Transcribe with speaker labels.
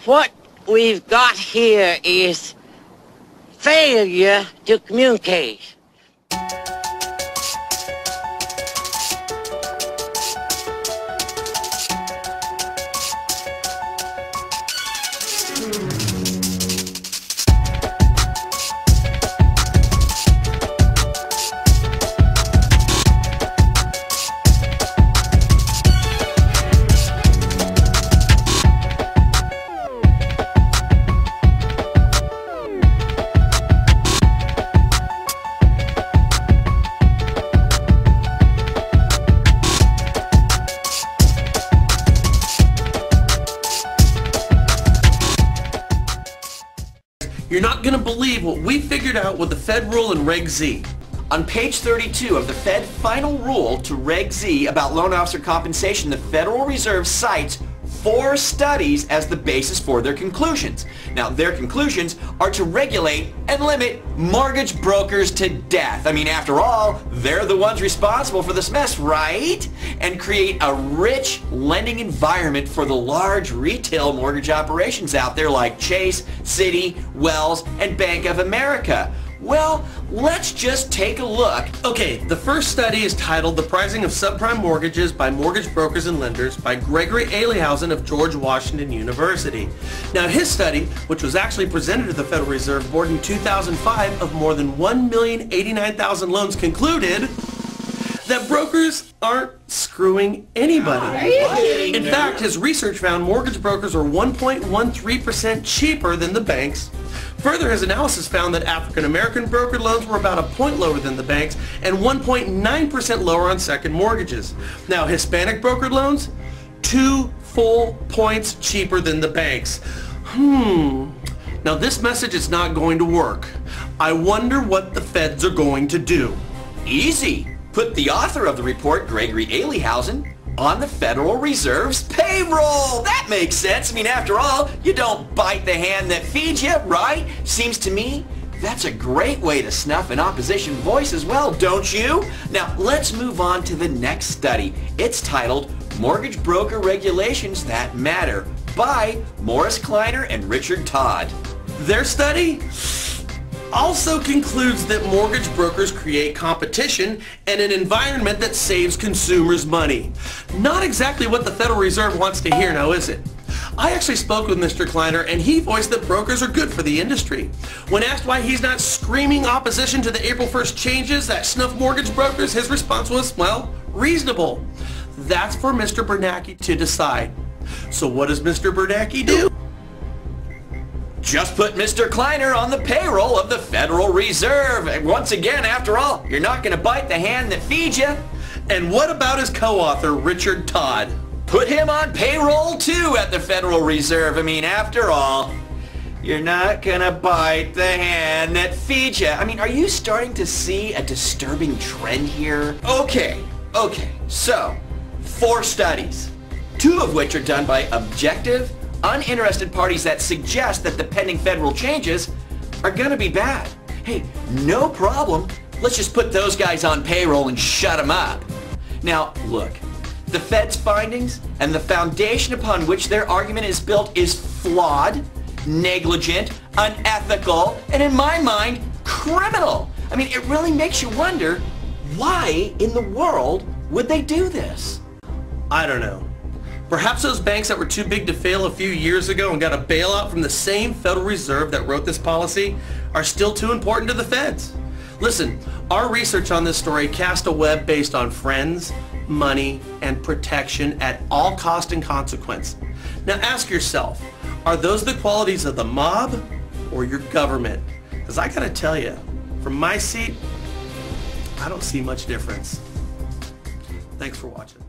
Speaker 1: What we've got here is failure to communicate.
Speaker 2: You're not going to believe what we figured out with the Fed rule and Reg Z.
Speaker 3: On page 32 of the Fed final rule to Reg Z about loan officer compensation, the Federal Reserve cites 4 studies as the basis for their conclusions. Now, their conclusions are to regulate and limit mortgage brokers to death. I mean, after all, they're the ones responsible for this mess, right? And create a rich lending environment for the large retail mortgage operations out there like Chase, Citi, Wells, and Bank of America. Well, let's just take a look.
Speaker 2: Okay, the first study is titled The Pricing of Subprime Mortgages by Mortgage Brokers and Lenders by Gregory Alihausen of George Washington University. Now, his study, which was actually presented to the Federal Reserve Board in 2005 of more than 1,089,000 loans, concluded that brokers aren't screwing anybody. In fact, his research found mortgage brokers are 1.13% cheaper than the banks. Further, his analysis found that African American brokered loans were about a point lower than the banks and 1.9% lower on second mortgages. Now, Hispanic brokered loans, 2 full points cheaper than the banks. Now, this message is not going to work. I wonder what the feds are going to do.
Speaker 3: Easy. Put the author of the report, Gregory Alihausen, on the Federal Reserve's payroll. That makes sense. I mean, after all, you don't bite the hand that feeds you, right? Seems to me that's a great way to snuff an opposition voice as well, don't you? Now, let's move on to the next study. It's titled Mortgage Broker Regulations That Matter by Morris Kleiner and Richard Todd.
Speaker 2: Their study also concludes that mortgage brokers create competition and an environment that saves consumers money. Not exactly what the Federal Reserve wants to hear now, is it? I actually spoke with Mr. Kleiner and he voiced that brokers are good for the industry. When asked why he's not screaming opposition to the April 1st changes that snuff mortgage brokers, his response was, well, reasonable. That's for Mr. Bernanke to decide. So what does Mr. Bernanke do?
Speaker 3: Just put Mr. Kleiner on the payroll of the Federal Reserve. And once again, after all, you're not going to bite the hand that feeds you.
Speaker 2: And what about his co-author, Richard Todd?
Speaker 3: Put him on payroll too at the Federal Reserve. I mean, after all, you're not going to bite the hand that feeds you. I mean, are you starting to see a disturbing trend here? Okay, so 4 studies, 2 of which are done by objective, uninterested parties that suggest that the pending federal changes are gonna be bad. Hey, no problem. Let's just put those guys on payroll and shut them up. Now, look, the Fed's findings and the foundation upon which their argument is built is flawed, negligent, unethical, and in my mind, criminal. I mean, it really makes you wonder, why in the world would they do this?
Speaker 2: I don't know. Perhaps those banks that were too big to fail a few years ago and got a bailout from the same Federal Reserve that wrote this policy are still too important to the feds. Listen, our research on this story cast a web based on friends, money, and protection at all cost and consequence. Now ask yourself, are those the qualities of the mob or your government? Because I gotta tell you, from my seat, I don't see much difference. Thanks for watching.